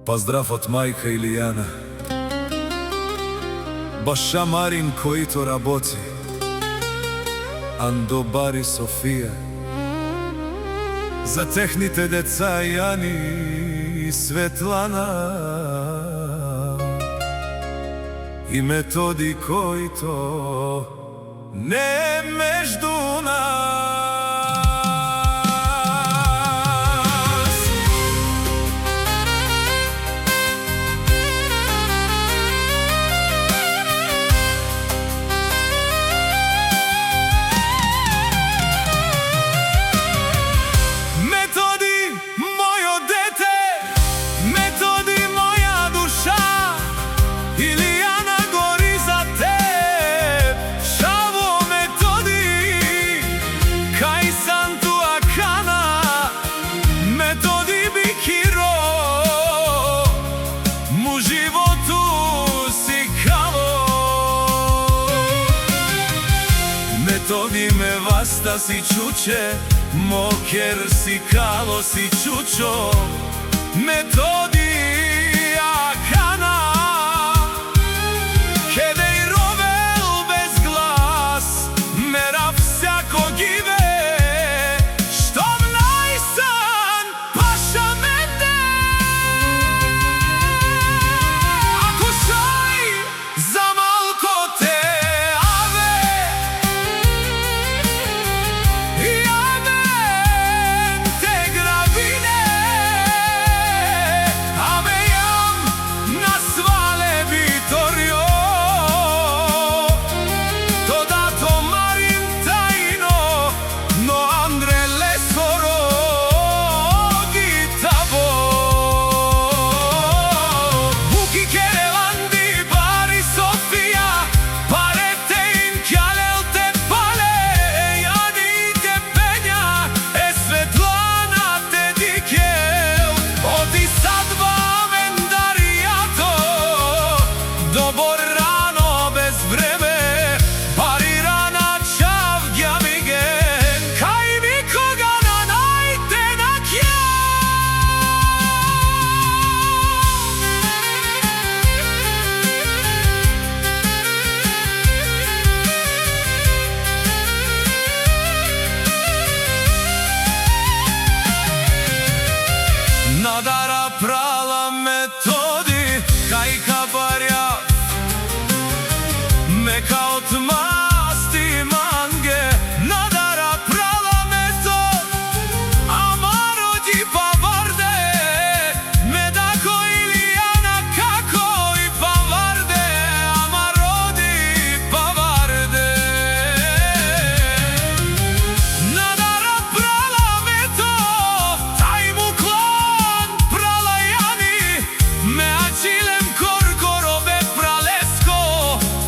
Поздрав од мајка Илијана, баша Марин којто работи, Андо, Бари, Софија, за техните деца Јани и Светлана, и Методи којто не меѓу нас. Методи ме васта си чуче, мокер си кало си чучо. Методи акана, кеде и ровел без глас, мера всяко гиве, штом најсан паша мене. Ако сај за малко те надара прала Методи, кај кабарја, мека од масти манге. Надара прала Метод, амаро ди паварде, медако Илијана како и паварде, амаро ди паварде. Надара прала Метод, тај му клон прала Јани, ме ачилем коркоро бе пралеско,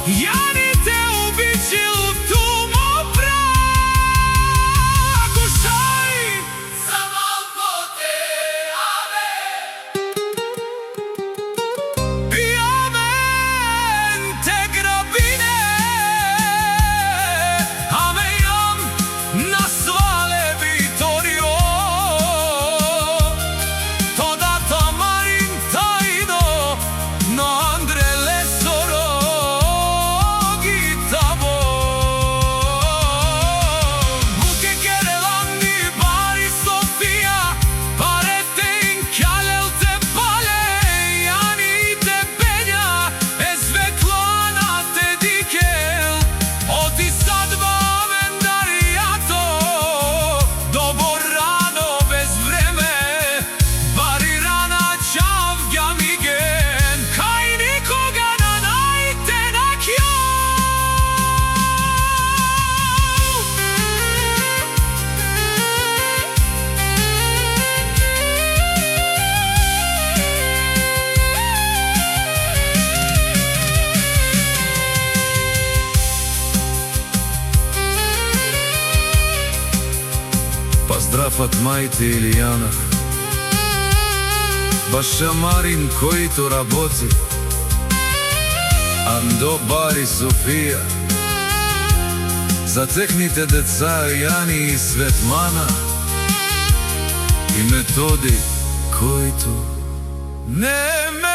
Јани те убичил тумо пра. Ако сај за малко те аве, јамен те грабине, аме јам на свале Виторио, toda Tamarin taino, no Andre Lesoro gitabo. Buke kerelandi Bari Sofia, parete in kalel te pale, Jani te penja, e Svetlana te dikel, oti sadba vendarijato, dobro rano bez vreme, Bari rana čavga migen, kaj nikoga na najtenak jo. Поздрав од мајте Илијана, баша Марин којто работи, Андо, Бари, Софија, за техните деца Јани и Светлана, и Методи којто Ne